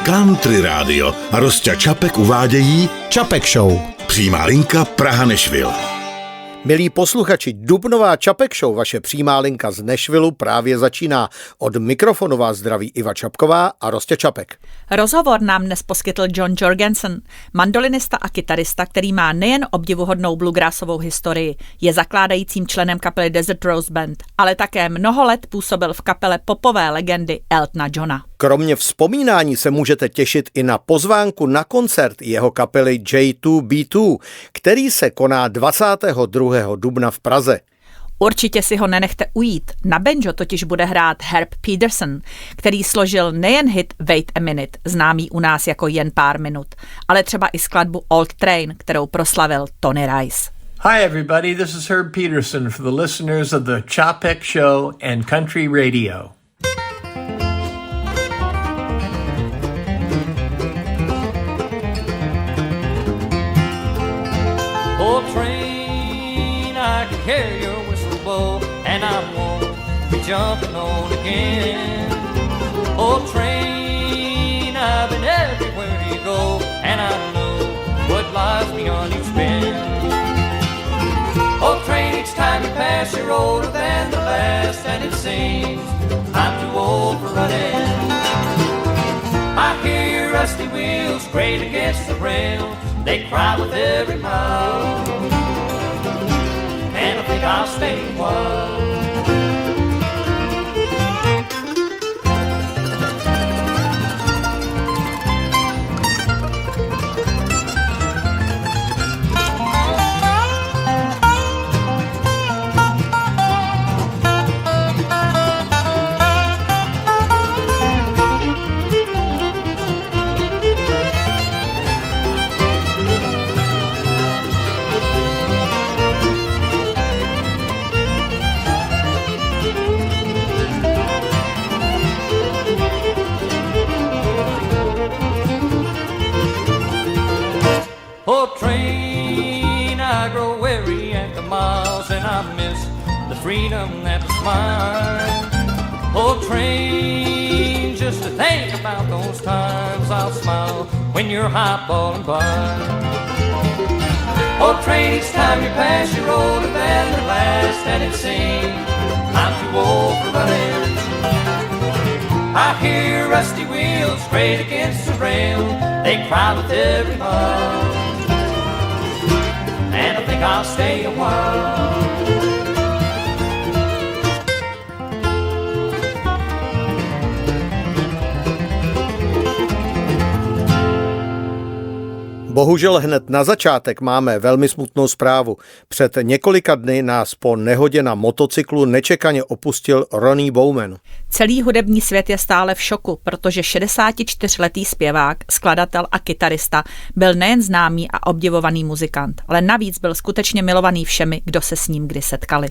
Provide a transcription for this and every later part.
Country Radio a Rosťa Čapek uvádějí Čapek Show. Přímá linka Praha Nashvillu. Milí posluchači, dubnová Čapek Show, vaše přímá linka z Nashvillu právě začíná. Od mikrofonu vás zdraví Iva Čapková a Rosťa Čapek. Rozhovor nám dnes poskytl John Jorgenson, mandolinista a kytarista, který má nejen obdivuhodnou bluegrassovou historii, je zakládajícím členem kapely Desert Rose Band, ale také mnoho let působil v kapele popové legendy Eltona Johna. Kromě vzpomínání se můžete těšit i na pozvánku na koncert jeho kapely J2B2, který se koná 22. dubna v Praze. Určitě si ho nenechte ujít. Na banjo totiž bude hrát Herb Pedersen, který složil nejen hit Wait a Minute, známý u nás jako Jen pár minut, ale třeba i skladbu Old Train, kterou proslavil Tony Rice. Hi everybody, this is Herb Pedersen for the listeners of the Čapek Show and Country Radio. Old train, I can hear your whistle blow, and I won't be jumping on again. Old train, I've been everywhere you go, and I know what lies beyond each bend. Old train, each time you pass, you're older than the last, and it seems I'm too old for running. I hear your rusty wheels grate against the rail. They cry with every mile, and I think I'll stay a while. Oh, train, I grow weary at the miles, and I miss the freedom that was mine. Oh, train, just to think about those times, I'll smile when you're highballing by. Oh, train, each time you pass, you're older than the last, and it seems I'm too old for running. I hear rusty wheels grate against the rail. They cry with every mile, and I think I'll stay a while. Bohužel hned na začátek máme velmi smutnou zprávu. Před několika dny nás po nehodě na motocyklu nečekaně opustil Ronnie Bowman. Celý hudební svět je stále v šoku, protože 64letý zpěvák, skladatel a kytarista byl nejen známý a obdivovaný muzikant, ale navíc byl skutečně milovaný všemi, kdo se s ním kdy setkali.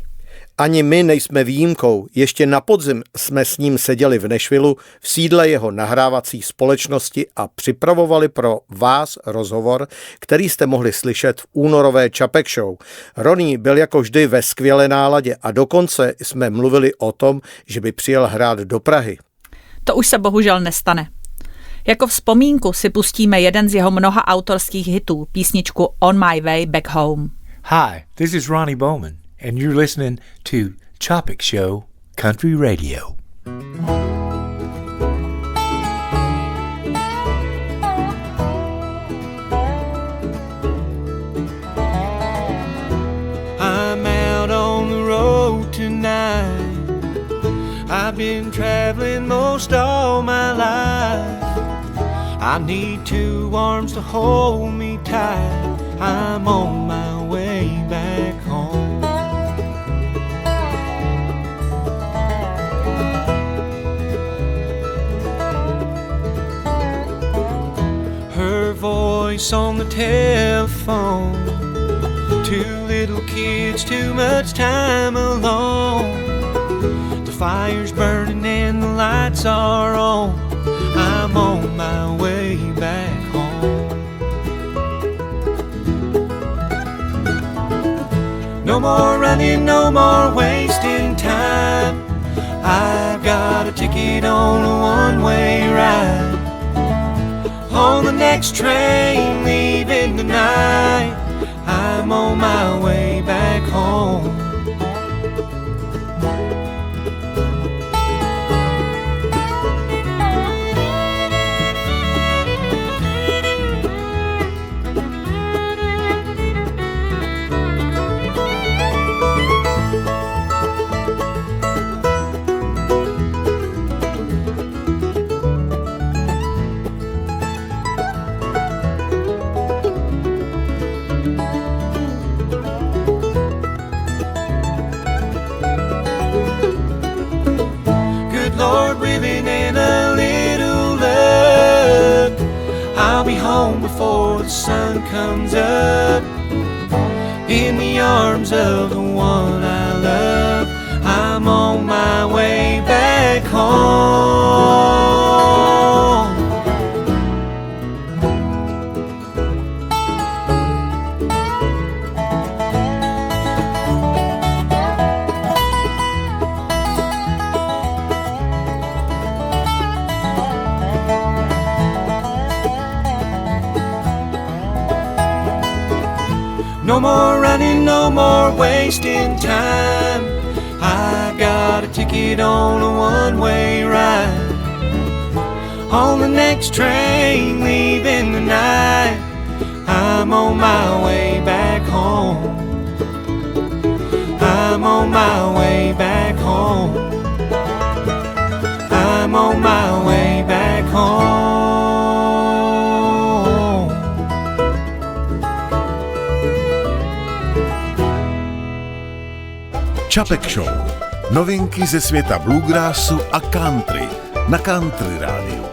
Ani my nejsme výjimkou. Ještě na podzim jsme s ním seděli v Nashvillu v sídle jeho nahrávací společnosti a připravovali pro vás rozhovor, který jste mohli slyšet v únorové Čapek Show. Ronnie byl jako vždy ve skvělé náladě a dokonce jsme mluvili o tom, že by přijel hrát do Prahy. To už se bohužel nestane. Jako vzpomínku si pustíme jeden z jeho mnoha autorských hitů, písničku On My Way Back Home. Hi, this is Ronnie Bowman, and you're listening to Čapek Show, Country Radio. I'm out on the road tonight. I've been traveling most all my life. I need two arms to hold me tight. I'm on my way back home. Her voice on the telephone. Two little kids, too much time alone. The fire's burning and the lights are on. I'm on my way back home. No more running, no more wasting time. I've got a ticket on a one-way ride. the next train leaving tonight. I'm on my way back home. Before the sun comes up, in the arms of the one I love, I'm on my way back home. No more running, no more wasting time. I got a ticket on a one-way ride. On the next train leaving tonight, I'm on my way back home. I'm on my way back home. I'm on my way back home. Čapek Show. Novinky ze světa bluegrassu a country na Country Rádiu.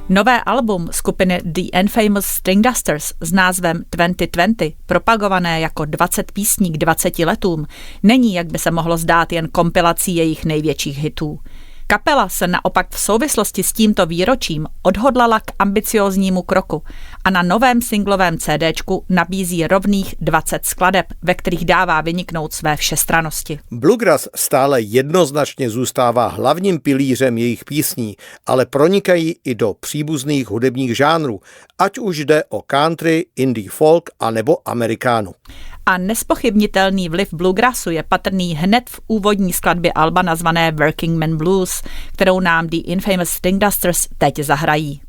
Nové album skupiny The Infamous String Dusters s názvem 2020, propagované jako 20 písní k 20 letům, není, jak by se mohlo zdát, jen kompilací jejich největších hitů. Kapela se naopak v souvislosti s tímto výročím odhodlala k ambicióznímu kroku a na novém singlovém CDčku nabízí rovných 20 skladeb, ve kterých dává vyniknout své všestrannosti. Bluegrass stále jednoznačně zůstává hlavním pilířem jejich písní, ale pronikají i do příbuzných hudebních žánrů, ať už jde o country, indie folk a nebo amerikánu. A nespochybnitelný vliv bluegrassu je patrný hned v úvodní skladbě alba nazvané Working Man Blues, kterou nám The Infamous String Dusters teď zahrají.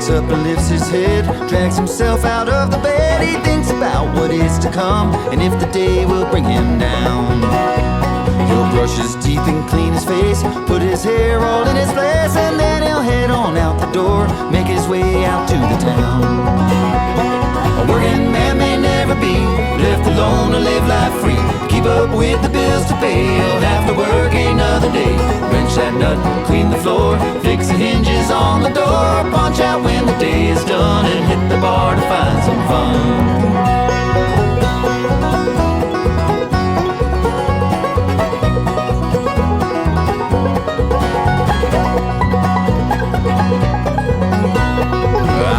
Up and lifts his head, drags himself out of the bed. He thinks about what is to come and if the day will bring him down. He'll brush his teeth and clean his face, put his hair all in his place, and then he'll head on out the door, make his way out to the town. A working man may never be left alone to live life free. Keep up with the bills to pay, he'll have to work another day. Wrench that nut, clean the floor, fix the hinges on the door, punch out when the day is done, and hit the bar to find some fun.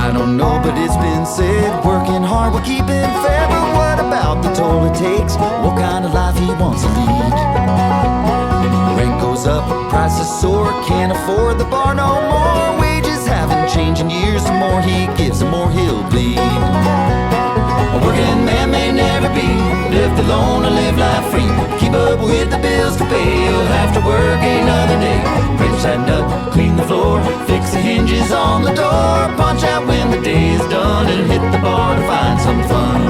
I don't know, but it's been said, working hard will keep him fair. But what about the toll it takes? What kind of life he wants to lead? Rent goes up, prices soar, can't afford the bar no more. Wages haven't changed in years, the more he gives, the more he'll bleed. A working man may never be left alone to live life free. Keep up with the bills to pay, he'll have to work another day. Wrench that nut, clean the floor, fix the hinges on the door, punch out when the day is done, and hit the bar to find some fun.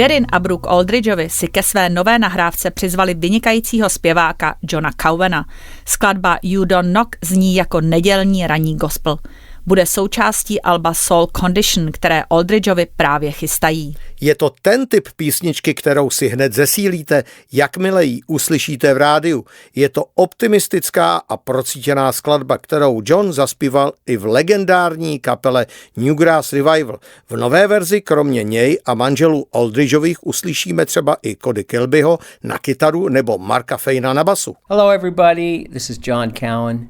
Darin a Brooke Aldridgeovi si ke své nové nahrávce přizvali vynikajícího zpěváka Johna Cowena. Skladba You Don't Knock zní jako nedělní ranní gospel. Bude součástí alba Soul Condition, které Aldridgeovi právě chystají. Je to ten typ písničky, kterou si hned zesílíte, jakmile ji uslyšíte v rádiu. Je to optimistická a procítěná skladba, kterou John zaspíval i v legendární kapele Newgrass Revival. V nové verzi kromě něj a manželů Aldridgeových uslyšíme třeba i Cody Kilbyho na kytaru nebo Marka Fejna na basu. Hello everybody, this is John Cowan,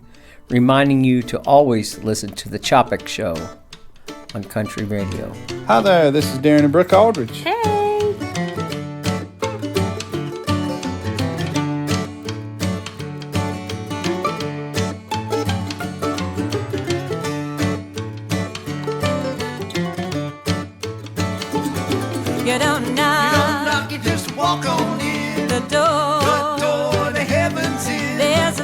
reminding you to always listen to the Čapek Show on Country Radio. Hi there, this is Darren and Brooke Aldridge. Hey! You don't knock, you just walk on in. The door to heaven's in. There's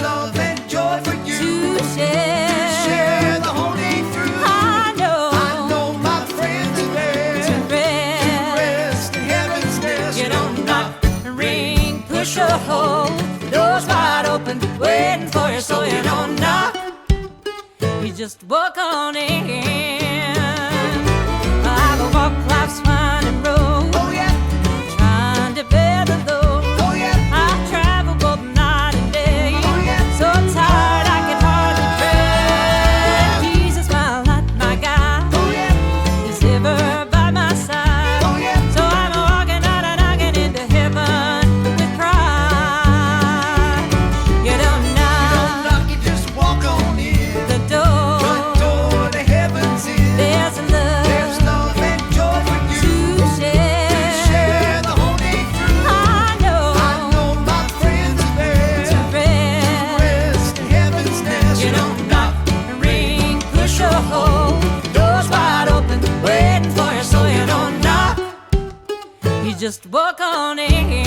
love and joy for you to share the holy fruit. I know my friends are there to rest in heaven's nest. You don't knock, ring, push or hold. Doors wide open, waiting for you, so you don't knock. You just walk on in. I walk life's winding road. Oh yeah. Trying to bear the load. Oh yeah. I travel both night and day. Oh yeah. So tired I can hardly pray. Jesus, my light, my guide. Oh yeah. Is ever by my side. Oh yeah. So I'm walking out and knocking into heaven with pride. You don't knock, you just walk on in. The door to heaven's in. There's love. There's love and joy for you to share the holy fruit. I know my friends are there to rest in heaven's nest. You don't knock, ring, push or hold. Doors wide open, waiting for you, so you don't knock. You just walk on in.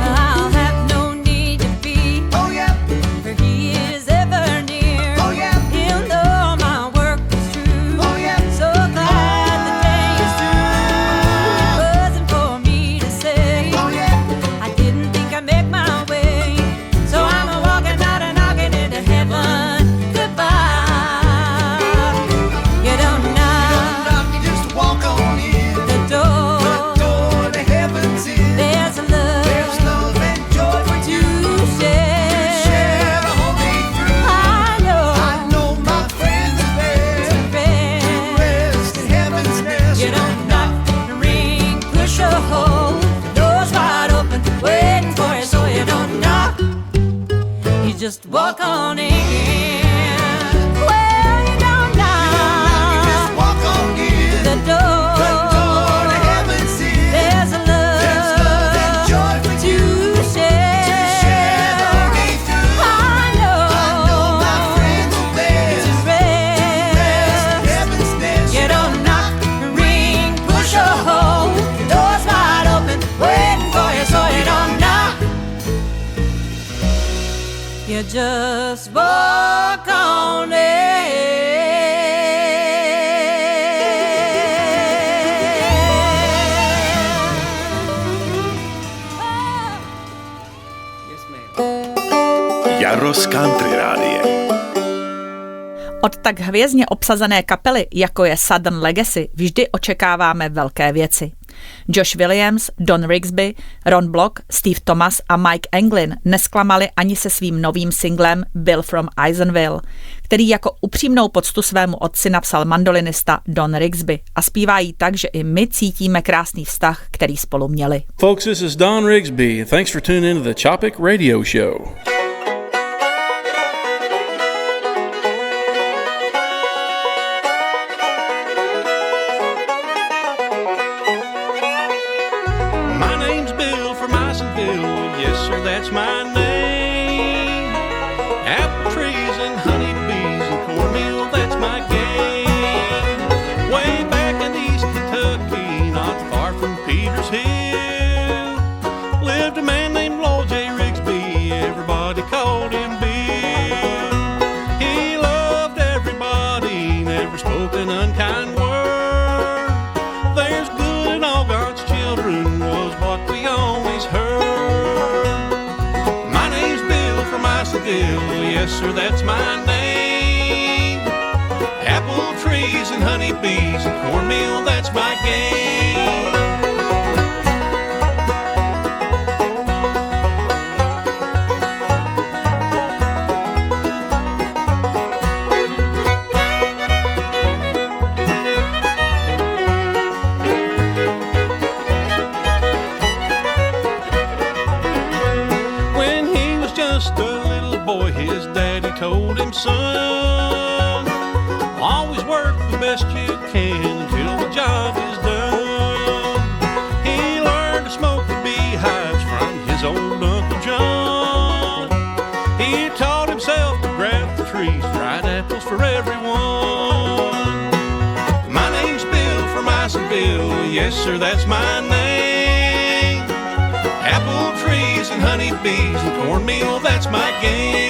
I'll have no need to be. Oh yeah. For he is ever near. Oh yeah. He'll know my work is true. Oh yeah. So glad the day is through. It wasn't for me to say. Oh yeah. I didn't think I'd make my way. So I'm a walking out and knocking into heaven. Goodbye. You don't knock, you just walk on in. The door to heaven's in. There's love and joy for you to share the holy fruit. I know my friends are there to rest in heaven's nest. You don't knock, ring, push or hold. Doors wide open, waiting for you, so you don't knock. You just walk on in. Well, you don't knock, you just walk on in. The door to heaven's in. There's love and joy for you to share the holy fruit. I know my friends are there to rest in heaven's nest. You don't knock, ring, push or hold. Doors wide open, waiting for you, so you don't knock. You just walk on Jaro z Country Rádia. Od tak hvězdně obsazené kapely, jako je Southern Legacy, vždy očekáváme velké věci. Josh Williams, Don Rigsby, Ron Block, Steve Thomas a Mike Anglin nesklamali ani se svým novým singlem Bill from Eisenville, který jako upřímnou poctu svému otci napsal mandolinista Don Rigsby a zpívá jí tak, že i my cítíme krásný vztah, který spolu měli. Folks, this is Don Rigsby. Thanks for tuning in to the Čapek Radio Show. My name's Bill from Eisenville. Yes, sir, that's my name. Apple trees and honeybees and cornmeal, that's my game. Way back in East Kentucky, not far from Peters Hill, lived a man named Lord J. Rigsby. Everybody called him Bill. He loved everybody, never spoke an unkind word. There's good in all God's children was what we always heard. My name's Bill from Isonville, yes sir, that's my name. Apple trees and honeybees and cornmeal, that's my game. Told him, son, always work the best you can until the job is done. He learned to smoke the beehives from his old Uncle John. He taught himself to graft the trees, dried apples for everyone. My name's Bill from Isonville, yes sir, that's my name. Apple trees and honeybees and cornmeal, that's my game.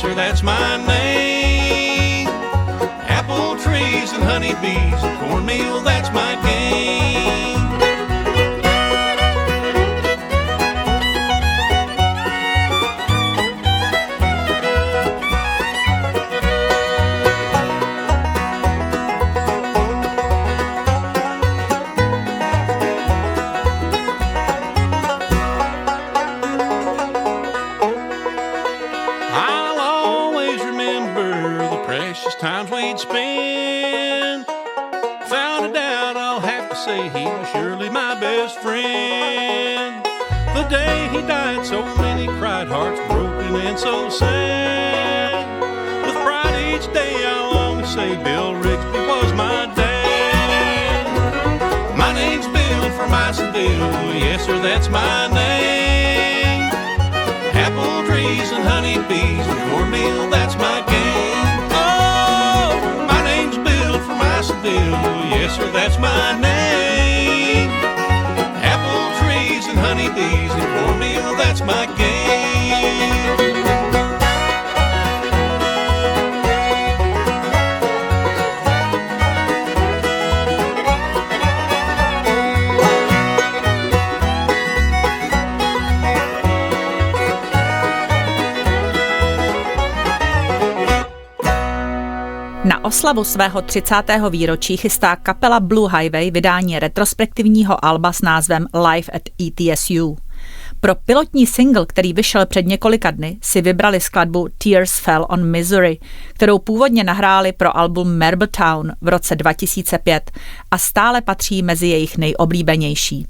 Sir, that's my name. Apple trees and honeybees and cornmeal, that's my game. Times we'd spend. Found it out, I'll have to say he was surely my best friend. The day he died, so many cried, hearts broken and so sad. With pride each day, I'll always say Bill Rigsby was my dad. My name's Bill from Isonville, yes sir, that's my name. Apple trees and honeybees and cornmeal, that's my game. Yes sir, that's my name. Apple trees and honeybees and cornmeal, that's my game. Na oslavu svého 30. výročí chystá kapela Blue Highway vydání retrospektivního alba s názvem Live at ETSU. Pro pilotní single, který vyšel před několika dny, si vybrali skladbu Tears Fell on Missouri, kterou původně nahráli pro album Marbletown v roce 2005 a stále patří mezi jejich nejoblíbenější.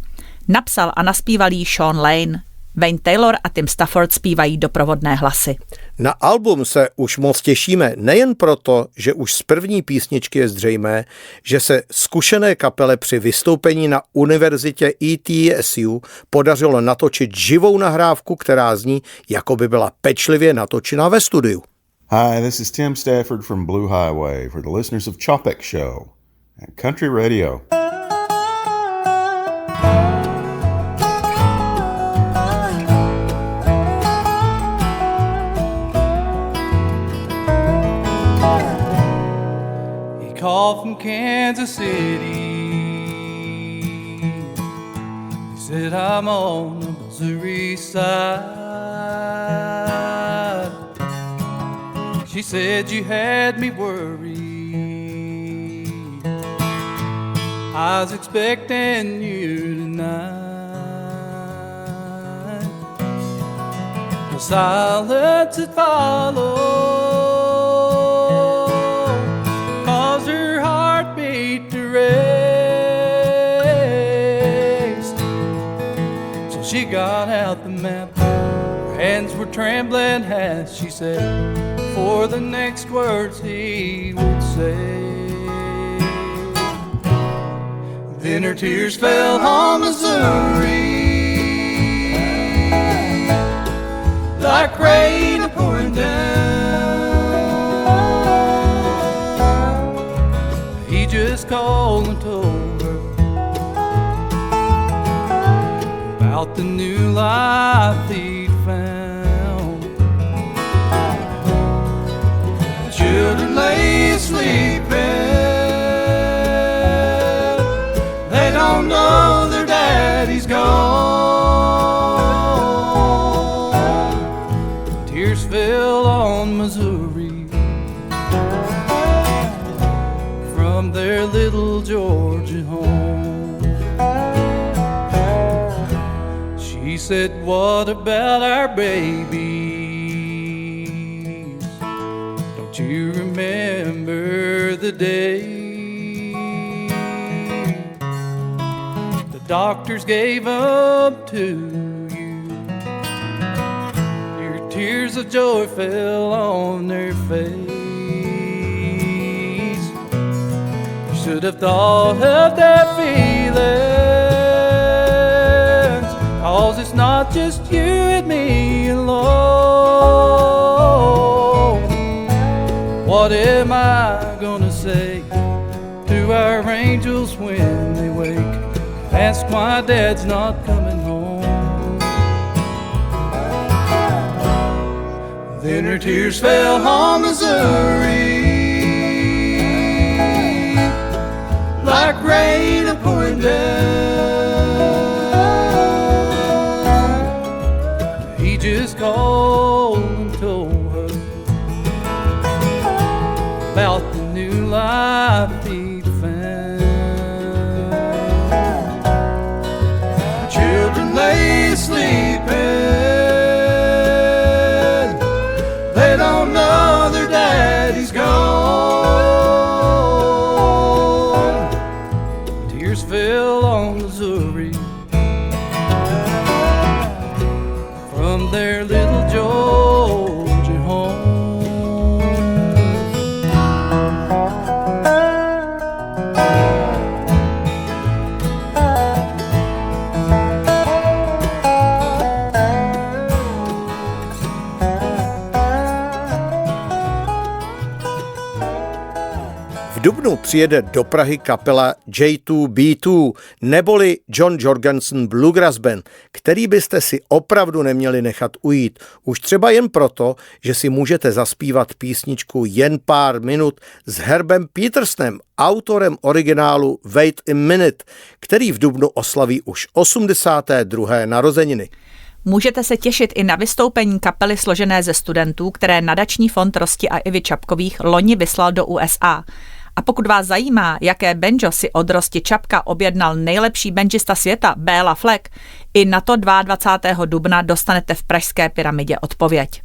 Napsal a naspíval jí Sean Lane. Wayne Taylor a Tim Stafford zpívají doprovodné hlasy. Na album se už moc těšíme, nejen proto, že už z první písničky je zřejmé, že se zkušené kapele při vystoupení na univerzitě ETSU podařilo natočit živou nahrávku, která zní, jako by byla pečlivě natočená ve studiu. Hi, this is Tim Stafford from Blue Highway for the listeners of Čapek Show at Country Radio. Called from Kansas City. He says, said I'm on the Missouri side. She said you had me worried. I was expecting you tonight. The silence that followed caused her heartbeat to race. So she got out the map. Her hands were trembling as she said for the next words he would say. Then her tears fell on Missouri like rain pouring down. He just called and told her about the new life he'd found. The children lay sleeping. They don't know their daddy's gone. Tears fell on Missouri from their little Georgia home. She said, what about our babies? Don't you remember the day doctors gave up to you? Your tears of joy fell on their face. You should have thought of their feelings, 'cause it's not just you and me alone. What am I gonna say to our angels when they wake? Ask why Dad's not coming home. Then her tears fell on Missouri like rain pouring down. He just called and told her about the new life he'd found. Children lay sleeping. They don't know their daddy's gone. Tears fell on Missouri from their little Georgia home. V dubnu přijede do Prahy kapela J2B2 neboli John Jorgenson Bluegrass Band, který byste si opravdu neměli nechat ujít. Už třeba jen proto, že si můžete zaspívat písničku Jen pár minut s Herbem Petersonem, autorem originálu Wait a Minute, který v dubnu oslaví už 82. narozeniny. Můžete se těšit i na vystoupení kapely složené ze studentů, které nadační fond Rosťi a Ivy Čapkových loni vyslal do USA. A pokud vás zajímá, jaké banjo si od Rosty Čapka objednal nejlepší banjista světa Béla Fleck, i na to 22. dubna dostanete v pražské pyramidě odpověď.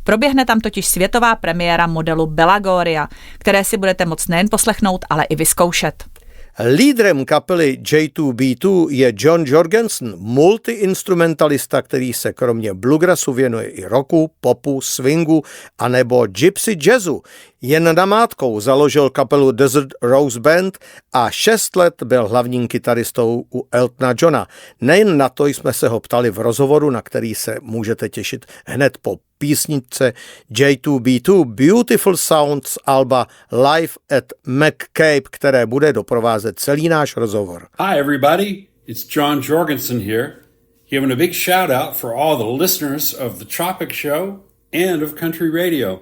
Proběhne tam totiž světová premiéra modelu Belagoria, které si budete moct nejen poslechnout, ale i vyzkoušet. Lídrem kapely J2B2 je John Jorgenson, multiinstrumentalista, který se kromě bluegrassu věnuje i rocku, popu, swingu a nebo gypsy jazzu. Jen namátkou založil kapelu Desert Rose Band a 6 let byl hlavním kytaristou u Eltona Johna. Nejen na to jsme se ho ptali v rozhovoru, na který se můžete těšit hned po písničce J2B2 Beautiful Sounds alba Live at McCabe, které bude doprovázet celý náš rozhovor. Hi everybody, it's John Jorgenson here, giving a big shout out for all the listeners of the Čapek Show and of Country Radio.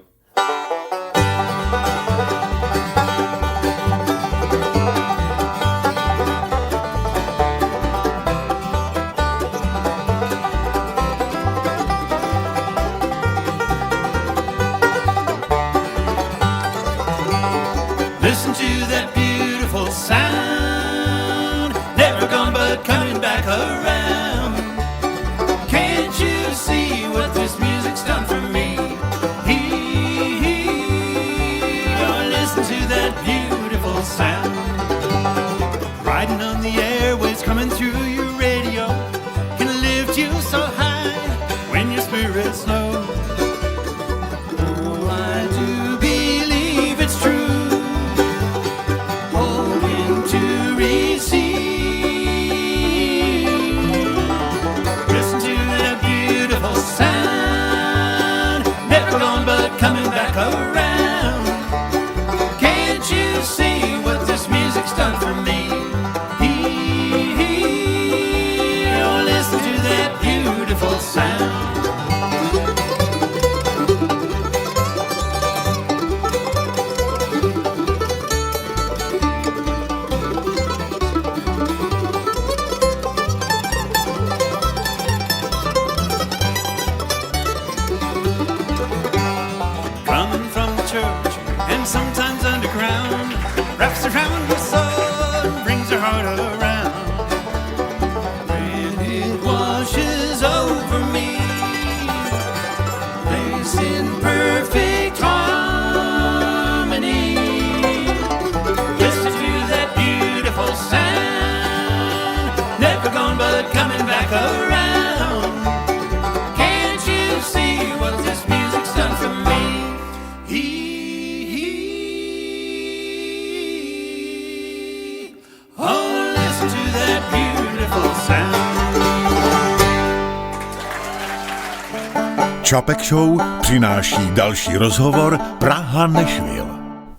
Čapek Show přináší další rozhovor Praha-Nashville.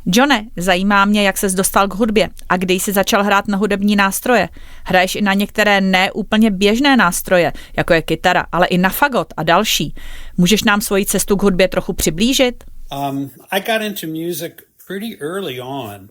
Johne, zajímá mě, jak ses dostal k hudbě a kdy jsi začal hrát na hudební nástroje. Hraješ i na některé ne úplně běžné nástroje, jako je kytara, ale i na fagot a další. Můžeš nám svoji cestu k hudbě trochu přiblížit? I got into music pretty early on.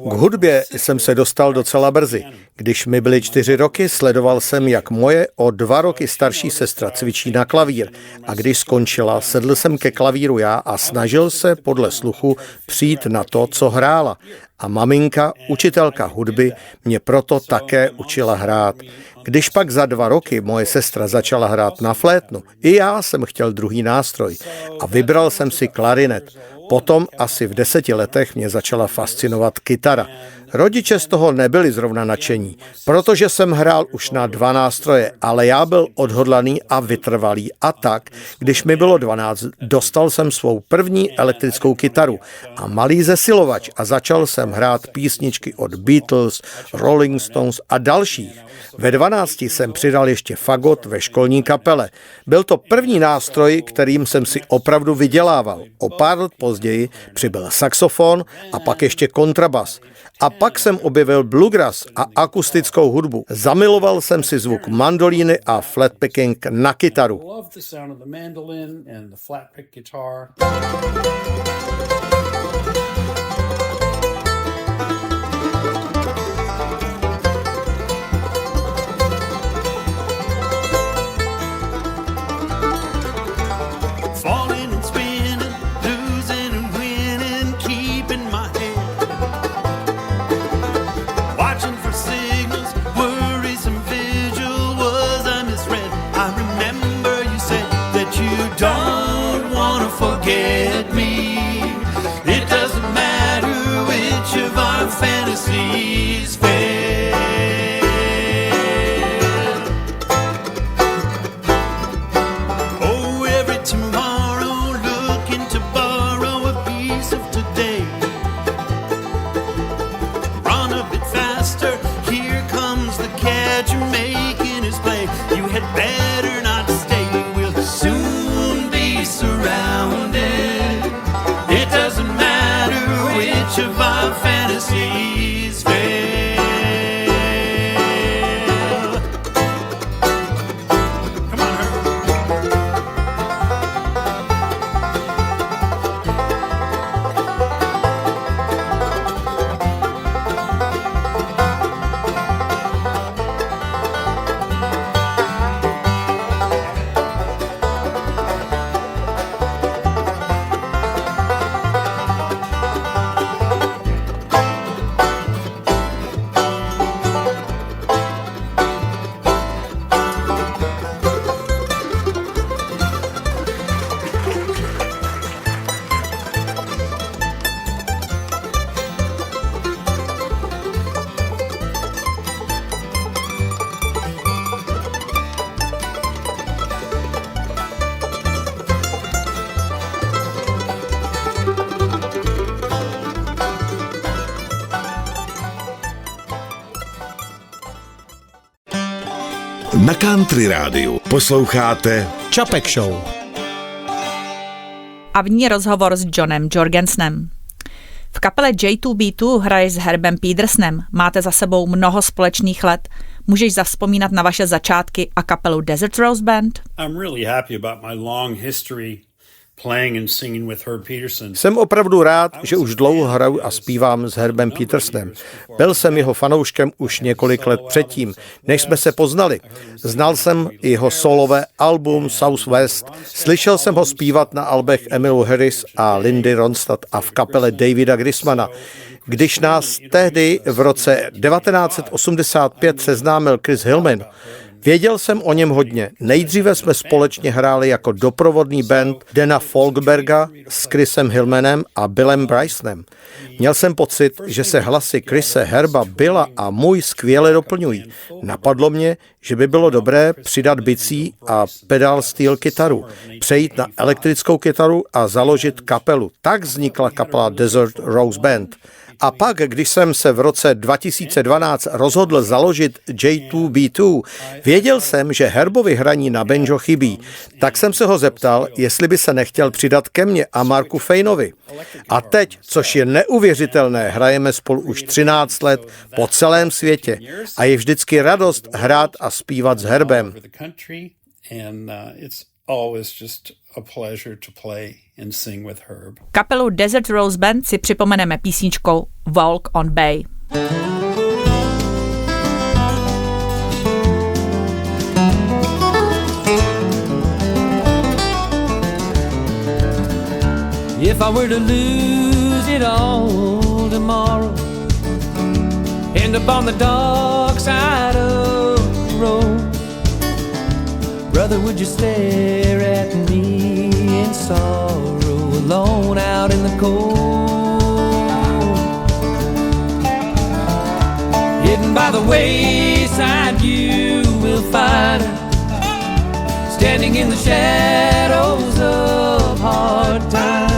K hudbě jsem se dostal docela brzy. Když mi byly 4 roky, sledoval jsem, jak moje o 2 roky starší sestra cvičí na klavír. A když skončila, sedl jsem ke klavíru já a snažil se podle sluchu přijít na to, co hrála. A maminka, učitelka hudby, mě proto také učila hrát. Když pak za 2 roky moje sestra začala hrát na flétnu, i já jsem chtěl druhý nástroj a vybral jsem si klarinet. Potom asi v 10 letech mě začala fascinovat kytara. Rodiče z toho nebyli zrovna nadšení, protože jsem hrál už na 2 nástroje, ale já byl odhodlaný a vytrvalý a tak, když mi bylo 12, dostal jsem svou první elektrickou kytaru a malý zesilovač a začal jsem hrát písničky od Beatles, Rolling Stones a dalších. Ve 12 jsem přidal ještě fagot ve školní kapele. Byl to první nástroj, kterým jsem si opravdu vydělával. O pár let později přibyl saxofon a pak ještě kontrabas. A pak jsem objevil bluegrass a akustickou hudbu. Zamiloval jsem si zvuk mandolíny a flatpicking na kytaru. Fantasies fail. Oh, every tomorrow looking to borrow a piece of today. Run a bit faster, here comes the catcher making his play. You had better not stay, we'll soon be surrounded. It doesn't matter which of our fantasies fail. Come on, Na Country Rádiu posloucháte Čapek Show. A v ní rozhovor s Johnem Jorgensonem. V kapele J2B2 hraješ s Herbem Petersonem. Máte za sebou mnoho společných let. Můžeš zavzpomínat na vaše začátky a kapelu Desert Rose Band? I'm really happy about my long history playing and singing with Herb Peterson. Jsem opravdu rád, že už dlouho hraju a zpívám s Herbem Petersonem. Byl jsem jeho fanouškem už několik let předtím, než jsme se poznali. Znal jsem jeho solové album Southwest, slyšel jsem ho zpívat na albech Emmylou Harris a Lindy Ronstadt a v kapele Davida Grismana. Když nás tehdy v roce 1985 seznámil Chris Hillman, věděl jsem o něm hodně. Nejdříve jsme společně hráli jako doprovodný band Dana Folkberga s Chrisem Hillmanem a Billem Brysonem. Měl jsem pocit, že se hlasy Chrise, Herba, Billa a můj skvěle doplňují. Napadlo mě, že by bylo dobré přidat bicí a pedal steel kytaru, přejít na elektrickou kytaru a založit kapelu. Tak vznikla kapela Desert Rose Band. A pak, když jsem se v roce 2012 rozhodl založit J2B2, věděl jsem, že Herbovi hraní na banjo chybí, tak jsem se ho zeptal, jestli by se nechtěl přidat ke mně a Marku Fejnovi. A teď, což je neuvěřitelné, hrajeme spolu už 13 let po celém světě a je vždycky radost hrát a zpívat s Herbem. Kapelu Desert Rose Band si připomeneme písničkou Walk on Bay. If I were to lose it all tomorrow, end up on the dark side of the road, brother, would you stare at me in sorrow, alone out in the cold? Hidden by the wayside you will find her, standing in the shadows of hard times.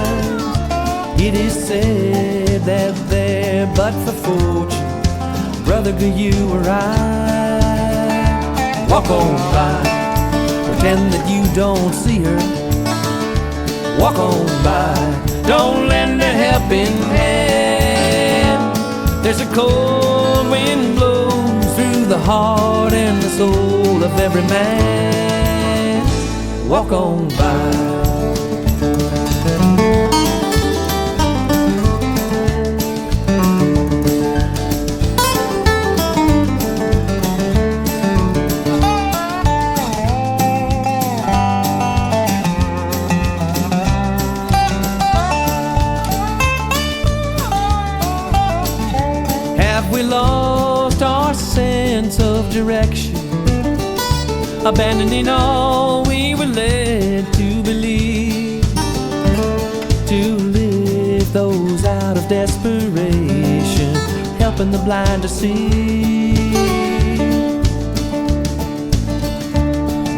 It is said that there, but for fortune, brother, could you or I walk on by, pretend that you don't see her, walk on by, don't lend a helping hand. There's a cold wind blows through the heart and the soul of every man. Walk on by. We lost our sense of direction, abandoning all we were led to believe, to lift those out of desperation, helping the blind to see.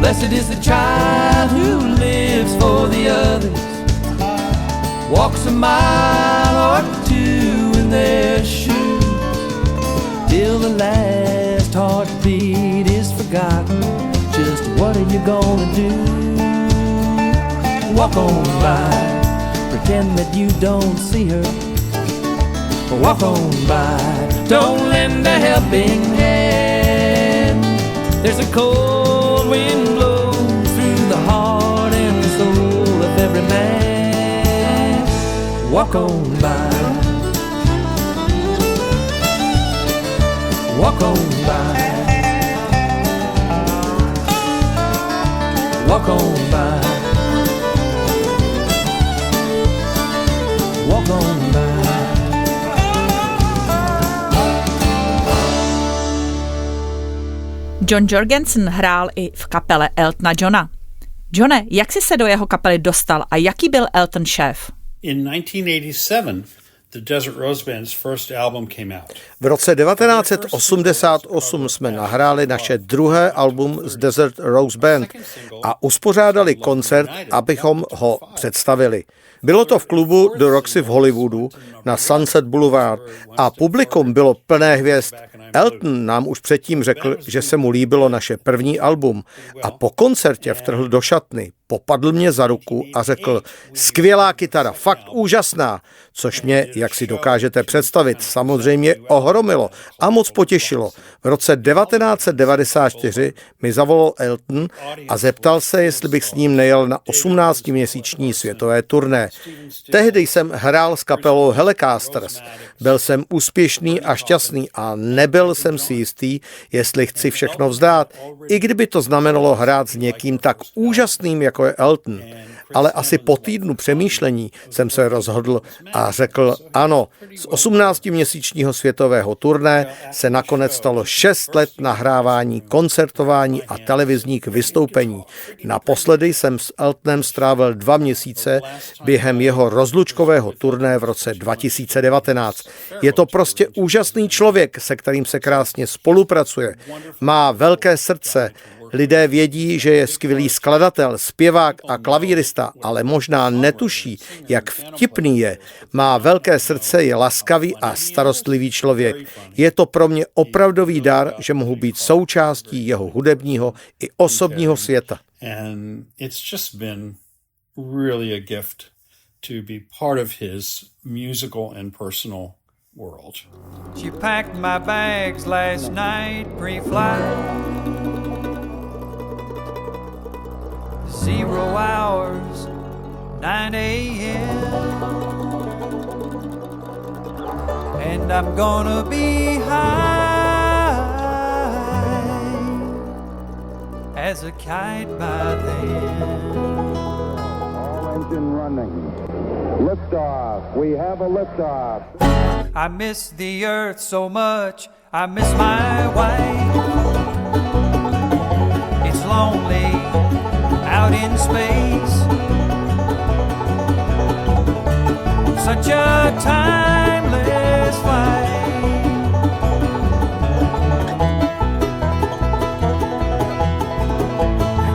Blessed is the child who lives for the others, walks a mile or two in their shoes, till the last heartbeat is forgotten. Just what are you gonna do? Walk on by, pretend that you don't see her. Walk on by, don't lend a helping hand. There's a cold wind blows through the heart and the soul of every man. Walk on by. Walk on by. Walk on by. Walk on by. John Jorgenson hrál i v kapele Eltona Johna. Johne, jak jsi se do jeho kapely dostal a jaký byl Elton šéf? In 1987, the Desert Rose Band's first album came out. V roce 1988 jsme nahráli naše druhé album z Desert Rose Band a uspořádali koncert, abychom ho představili. Bylo to v klubu The Roxy v Hollywoodu na Sunset Boulevard a publikum bylo plné hvězd. Elton nám už předtím řekl, že se mu líbilo naše první album a po koncertě vtrhl do šatny, popadl mě za ruku a řekl: skvělá kytara, fakt úžasná, což mě, jak si dokážete představit, samozřejmě ohromilo a moc potěšilo. V roce 1994 mi zavolal Elton a zeptal se, jestli bych s ním nejel na 18měsíční světové turné. Tehdy jsem hrál s kapelou Helicasters. Byl jsem úspěšný a šťastný a nebyl jsem si jistý, jestli chci všechno vzdát, i kdyby to znamenalo hrát s někým tak úžasným, jako je Elton. Ale asi po týdnu přemýšlení jsem se rozhodl a řekl ano. Z 18měsíčního světového turné se nakonec stalo 6 let nahrávání, koncertování a televizních vystoupení. Naposledy jsem s Eltonem strávil 2 měsíce během jeho rozlučkového turné v roce 2019. Je to prostě úžasný člověk, se kterým se krásně spolupracuje. Má velké srdce, Lidé vědí, že je skvělý skladatel, zpěvák a klavírista, ale možná netuší, jak vtipný je. Má velké srdce, je laskavý a starostlivý člověk. Je to pro mě opravdový dar, že mohu být součástí jeho hudebního i osobního světa. And it's just been really a gift to be part of his musical and personal world. She packed my bags last night pre-flight. 0 hours, 9 a.m. And I'm gonna be high as a kite by then. Engine running. Liftoff. We have a liftoff. I miss the earth so much. I miss my wife. It's lonely out in space. Such a timeless flight.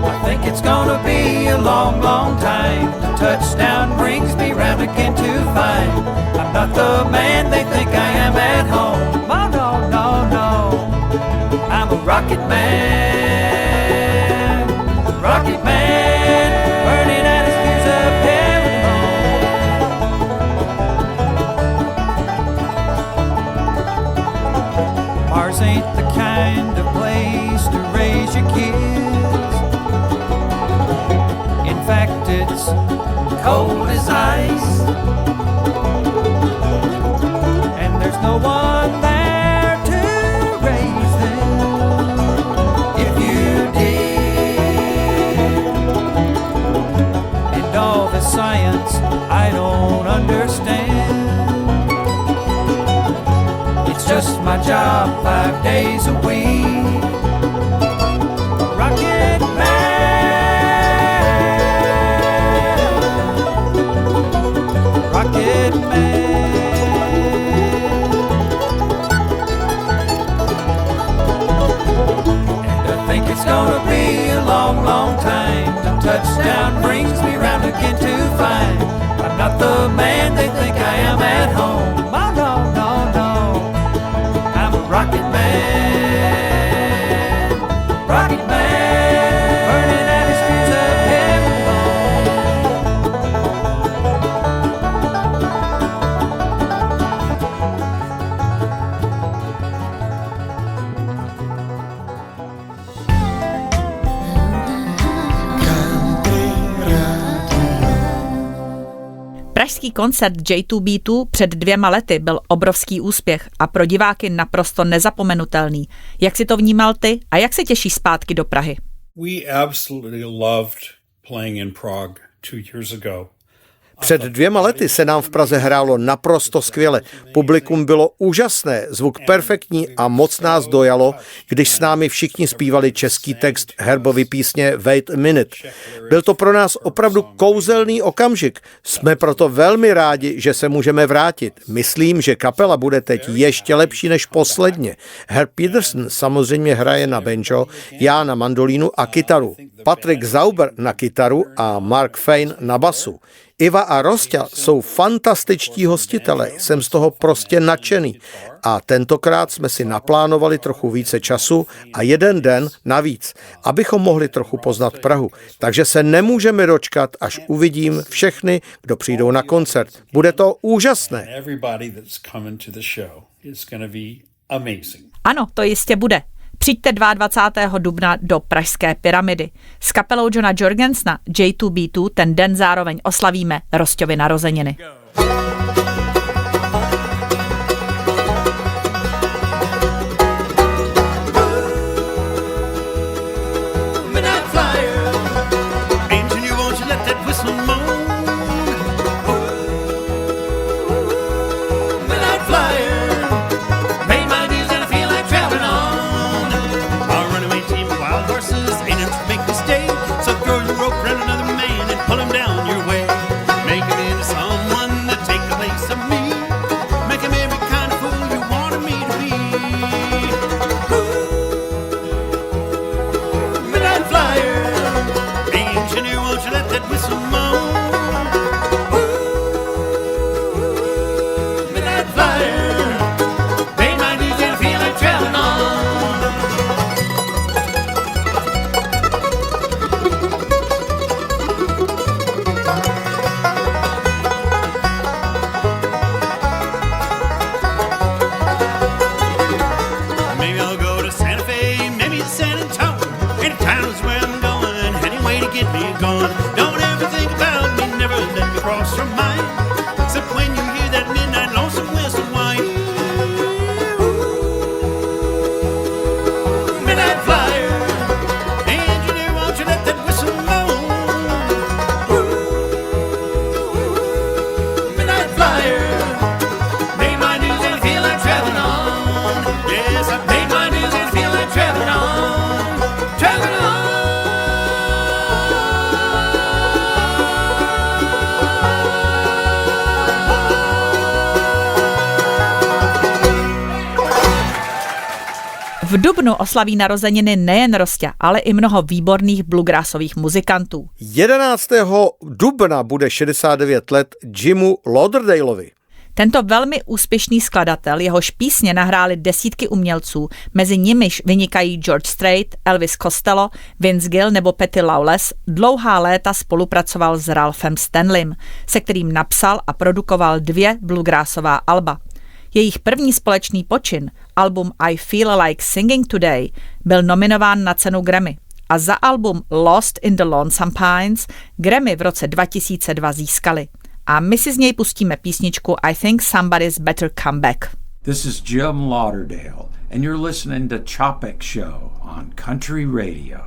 I think it's gonna be a long, long time. The touchdown brings me round again to find I'm not the man they think I am at home. Oh no, no, no. I'm a rocket man. Rocket man, burning out his fuse of heaven home. Mars ain't the kind of place to raise your kids. In fact, it's cold as ice. And there's no one there to raise them. If you did. And all the science I don't understand. It's just my job 5 days a week. Rocket man. Rocket man. And I think it's gonna be a long, long time. The touchdown brings me round again to find I'm not the man they think I am at home. Oh no, no, no. I'm a rocket man. Rocket man. Burning out his fuse of heaven Pražský koncert J2B2 před 2 lety byl obrovský úspěch a pro diváky naprosto nezapomenutelný. Jak si to vnímal ty a jak se těšíš zpátky do Prahy? We absolutely loved playing in Prague 2 years ago. Před 2 lety se nám v Praze hrálo naprosto skvěle. Publikum bylo úžasné, zvuk perfektní a moc nás dojalo, když s námi všichni zpívali český text Herbovy písně Wait a Minute. Byl to pro nás opravdu kouzelný okamžik. Jsme proto velmi rádi, že se můžeme vrátit. Myslím, že kapela bude teď ještě lepší než posledně. Herb Peterson samozřejmě hraje na banjo, já na mandolínu a kytaru. Patrick Zauber na kytaru a Mark Fein na basu. Iva a Rosťa jsou fantastičtí hostitelé, jsem z toho prostě nadšený. A tentokrát jsme si naplánovali trochu více času a 1 den navíc, abychom mohli trochu poznat Prahu. Takže se nemůžeme dočkat, až uvidím všechny, kdo přijdou na koncert. Bude to úžasné. Ano, to jistě bude. Přijďte 22. dubna do Pražské pyramidy. S kapelou Johna Jorgensona J2B2 ten den zároveň oslavíme Rosťovy narozeniny. Pull him down your way, make him into someone to take Town's where I'm going, any way to get me going. Don't ever think about me, never let me cross your mind. Except when you hear that midnight lonesome whistle whine. Midnight flyer, engineer, won't you let that whistle blow? Midnight flyer, made my news and feel like traveling on. Yes, I made my news and feel like traveling on. Traveling on. V dubnu oslaví narozeniny nejen Rosťa, ale i mnoho výborných bluegrassových muzikantů. 11. dubna bude 69 let Jimu Lauderdaleovi. Tento velmi úspěšný skladatel, jehož písně nahráli desítky umělců, mezi nimiž vynikají George Strait, Elvis Costello, Vince Gill nebo Patti Lawless, dlouhá léta spolupracoval s Ralphem Stanleym, se kterým napsal a produkoval 2 bluegrassová alba. Jejich první společný počin, album I Feel Like Singing Today, byl nominován na cenu Grammy a za album Lost in the Lonesome Pines Grammy v roce 2002 získali. A my si z něj pustíme písničku I Think Somebody's Better Come Back. This is Jim Lauderdale, and you're listening to Čapek Show on Country Radio.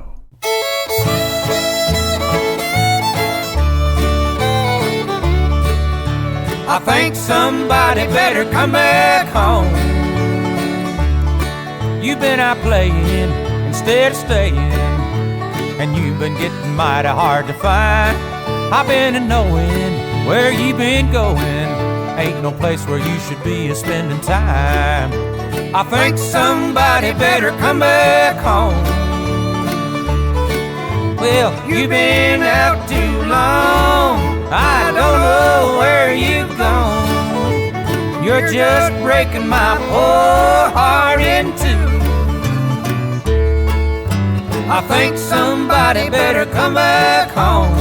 I think somebody better come back home. You've been out playing instead of staying, and you've been getting mighty hard to find. I've been a knowing where you've been going. Ain't no place where you should be spending time. I think somebody better come back home. Well, you've been out too long. I don't know where you've gone. You're just breaking my poor heart in two. I think somebody better come back home.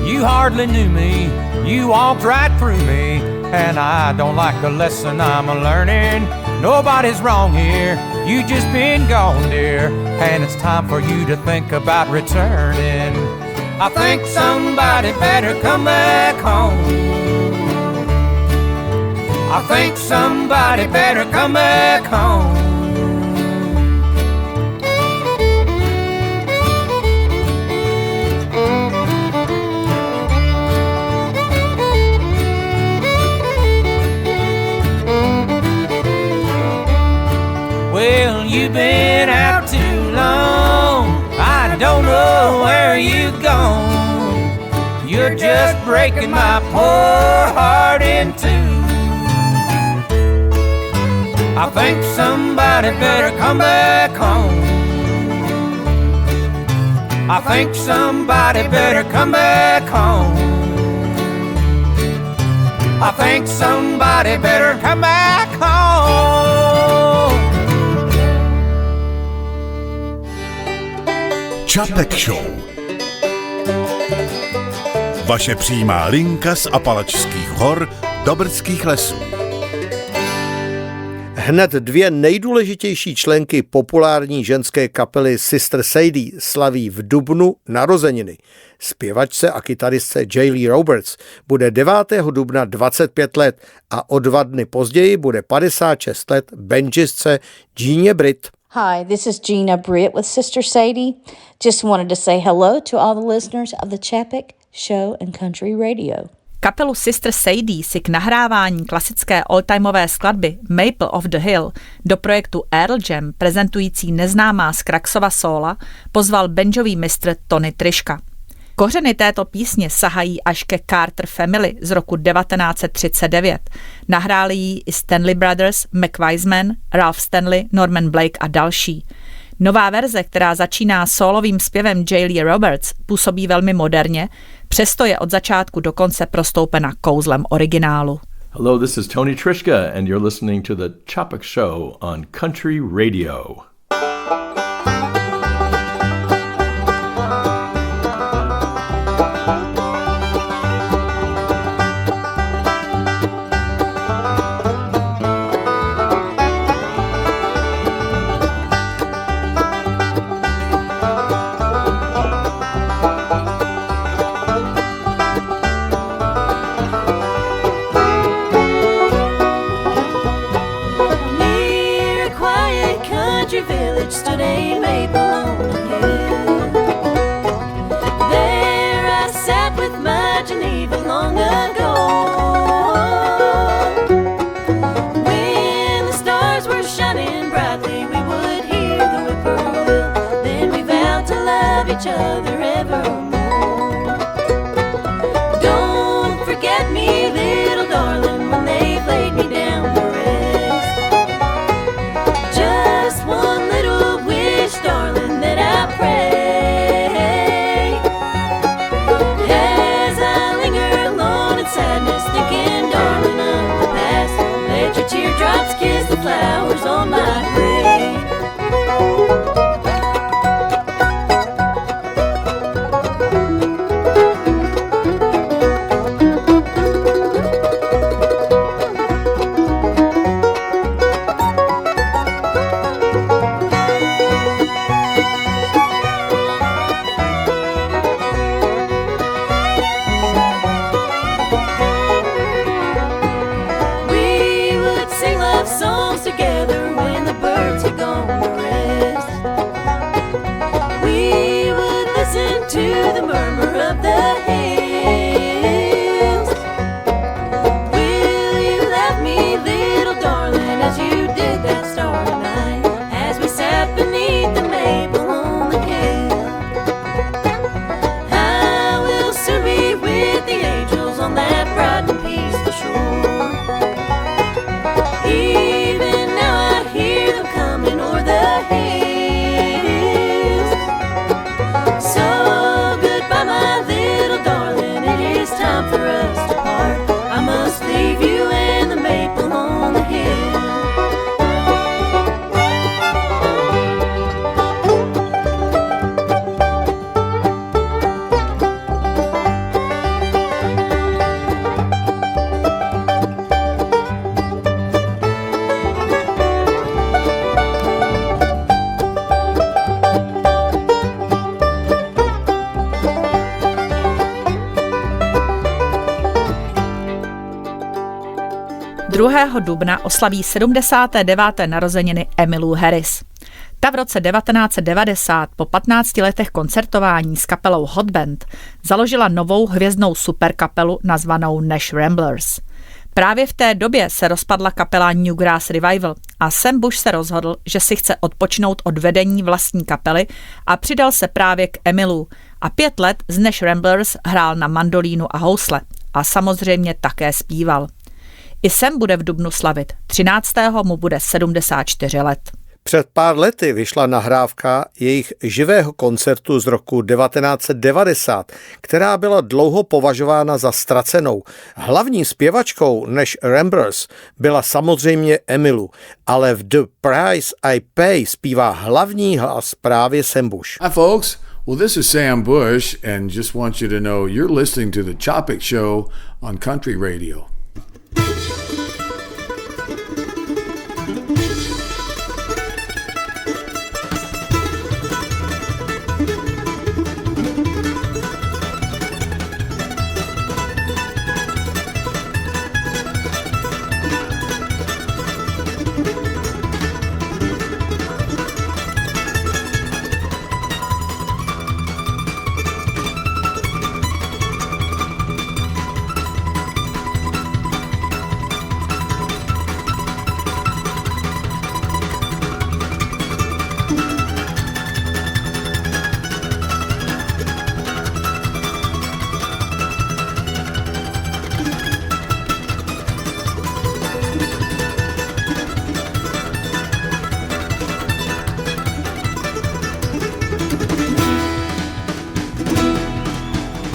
You hardly knew me, you walked right through me, and I don't like the lesson I'm learning. Nobody's wrong here, you just been gone, dear, and it's time for you to think about returning. I think somebody better come back home. I think somebody better come back home. Well, you've been out too long. I don't know where you've gone. You're just breaking my poor heart in two. I think somebody better come back home. I think somebody better come back home. I think somebody better come back home. Čapek Show. Vaše přímá linka z Apalačských hor do brdských lesů. Hned 2 nejdůležitější členky populární ženské kapely Sister Sadie slaví v dubnu narozeniny. Zpěvačce a kytaristce Julie Roberts bude 9. dubna 25 let a o 2 dny později bude 56 let banjistce Jeanne Britt. Hi, this is Gina Britt with Sister Sadie. Just wanted to say hello to all the listeners of the Čapek Show and Country Radio. Kapelu Sister Sadie si k nahrávání klasické oldtimeové skladby Maple of the Hill do projektu Earl Jam prezentující neznámá z Kraxova sóla pozval banjový mistr Tony Triška. Kořeny této písně sahají až ke Carter Family z roku 1939. Nahráli ji i Stanley Brothers, McWiseman, Ralph Stanley, Norman Blake a další. Nová verze, která začíná sólovým zpěvem Julie Roberts, působí velmi moderně, přesto je od začátku do konce prostoupena kouzlem originálu. Hello, this is Tony Trischka and you're listening to the Čapek Show on Country Radio. close together when the birds had gone to rest. We would listen to the murmur of the hills. Will you love me, little darling, as you did that starry night, as we sat beneath the maple on the hill? I will soon be with the angels on that bright and peaceful shore. Even now I hear them coming o'er the hills. So goodbye, my little darling, it is time for us to part. I must leave you and the maple on the hill. dubna oslaví 79. narozeniny Emmylou Harris. Ta v roce 1990 po 15 letech koncertování s kapelou Hot Band založila novou hvězdnou superkapelu nazvanou Nash Ramblers. Právě v té době se rozpadla kapela Newgrass Revival a Sam Bush se rozhodl, že si chce odpočnout od vedení vlastní kapely a přidal se právě k Emmylou a 5 let z Nash Ramblers hrál na mandolínu a housle a samozřejmě také zpíval. I Sam bude v dubnu slavit. 13. mu bude 74 let. Před pár lety vyšla nahrávka jejich živého koncertu z roku 1990, která byla dlouho považována za ztracenou. Hlavní zpěvačkou Nash Ramblers byla samozřejmě Emmylou, ale v The Price I Pay zpívá hlavní hlas právě Sam Bush. Hi folks, well this is Sam Bush and just want you to know you're listening to the Čapek Show on Country Radio.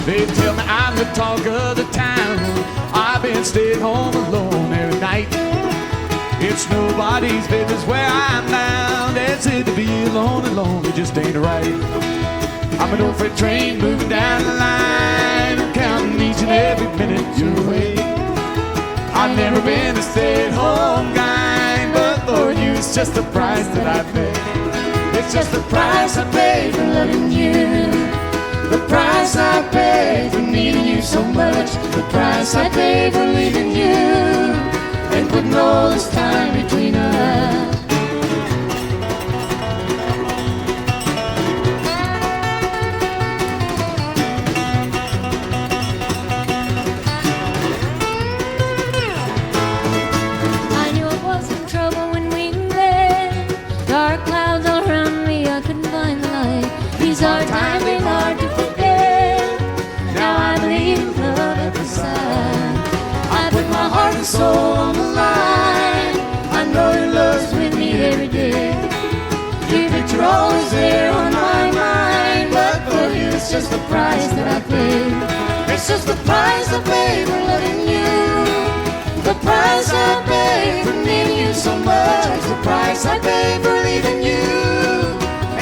They tell me I'm the talk of the town. I've been staying home alone every night. It's nobody's business where I'm bound. It's it to be alone, it just ain't right. I'm an old freight train moving down the line, counting each and every minute you're away. I've never been a stay-at-home guy, but for you it's just the price that I pay. It's just the price I pay for loving you. The price I pay for needing you so much. The price I pay for leaving you and putting all this time between us. I knew I was in trouble when we met. Dark clouds all around me, I couldn't find the light. These hard times ain't hard to forget. Now I'm leaving love at the side. I put my heart and soul on the line. I know your love's with me every day. Your picture always there on my mind, but for you it's just the price that I pay. It's just the price I pay for loving you. The price I pay for needing you so much. The price I pay for leaving you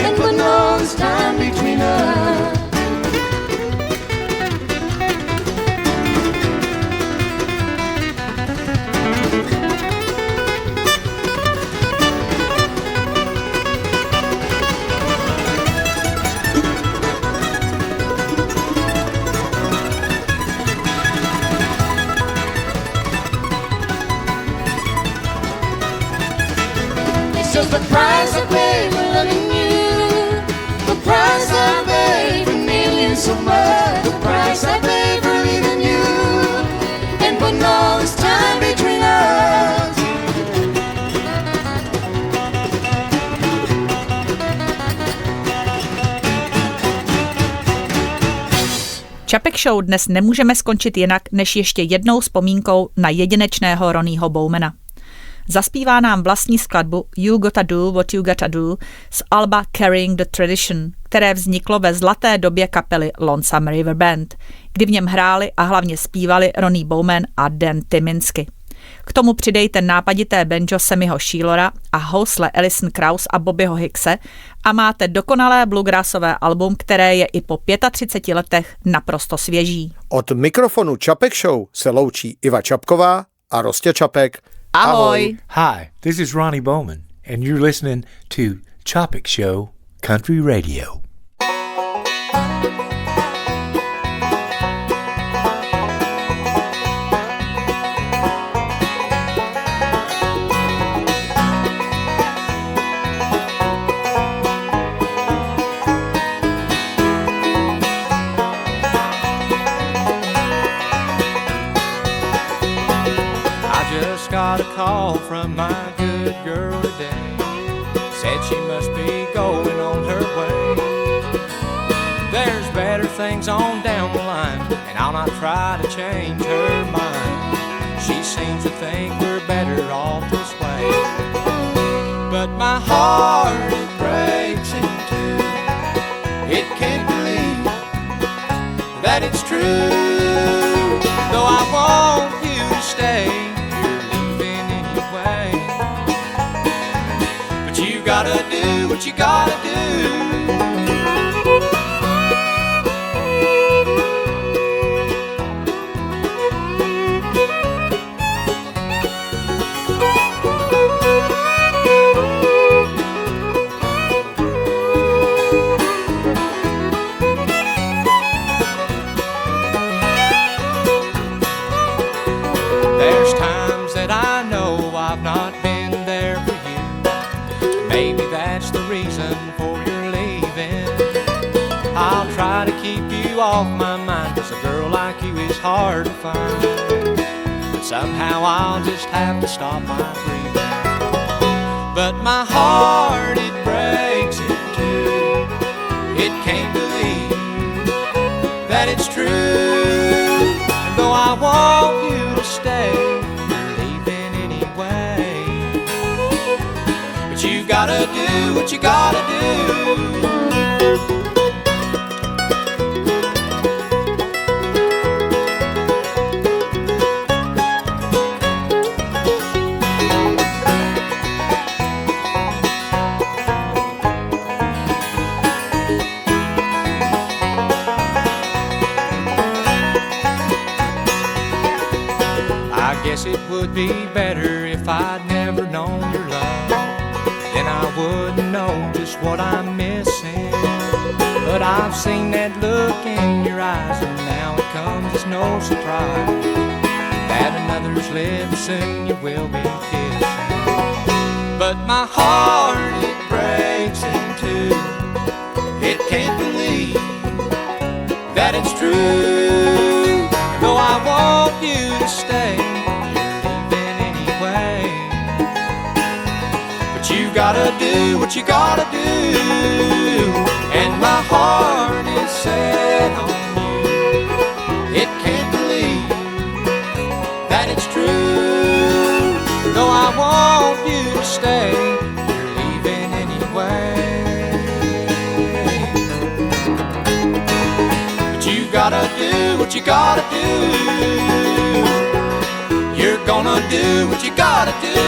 and putting all this time between us. It's just the price I pay for loving you. The price I pay for needing you so much. The price I pay for leaving you and putting all this time between us. Čapek Show dnes nemůžeme skončit jinak, než ještě jednou vzpomínkou na jedinečného Ronnieho Bowmana. Zaspívá nám vlastní skladbu You Gotta Do What You Gotta Do z alba Carrying the Tradition, které vzniklo ve zlaté době kapely Lonesome River Band, kdy v něm hráli a hlavně zpívali Ronnie Bowman a Dan Tyminsky. K tomu přidejte nápadité banjo Sammyho Sheilora a housle Alison Krauss a Bobbyho Hickse a máte dokonalé bluegrassové album, které je i po 35 letech naprosto svěží. Od mikrofonu Čapek Show se loučí Iva Čapková a Rosťa Čapek. Ahoj. Hi, this is Ronnie Bowman, and you're listening to Čapek Show, Country Radio. Got a call from my good girl today. Said she must be going on her way. There's better things on down the line, and I'll not try to change her mind. She seems to think we're better off this way. But my heart, it breaks in two. It can't believe that it's true. Though I want you to stay, you gotta do what you gotta do. There's times that I know I've not been there for you. Maybe that's the reason for your leaving. I'll try to keep you off my mind, 'cause a girl like you is hard to find. But somehow I'll just have to stop my breathing. But my heart, it breaks in two. It can't believe that it's true. And though I want you to stay, you're leaving anyway. But you gotta do what you gotta do. Guess it would be better if I'd never known your love. Then I wouldn't know just what I'm missing. But I've seen that look in your eyes, and now it comes as no surprise that another's lips soon you will be kissing. But my heart, it breaks in two. It can't believe that it's true. Though I want you to stay, you gotta do what you gotta do. And my heart is set on you. It can't believe that it's true. Though I want you to stay, you're leaving anyway. But you gotta do what you gotta do. You're gonna do what you gotta do.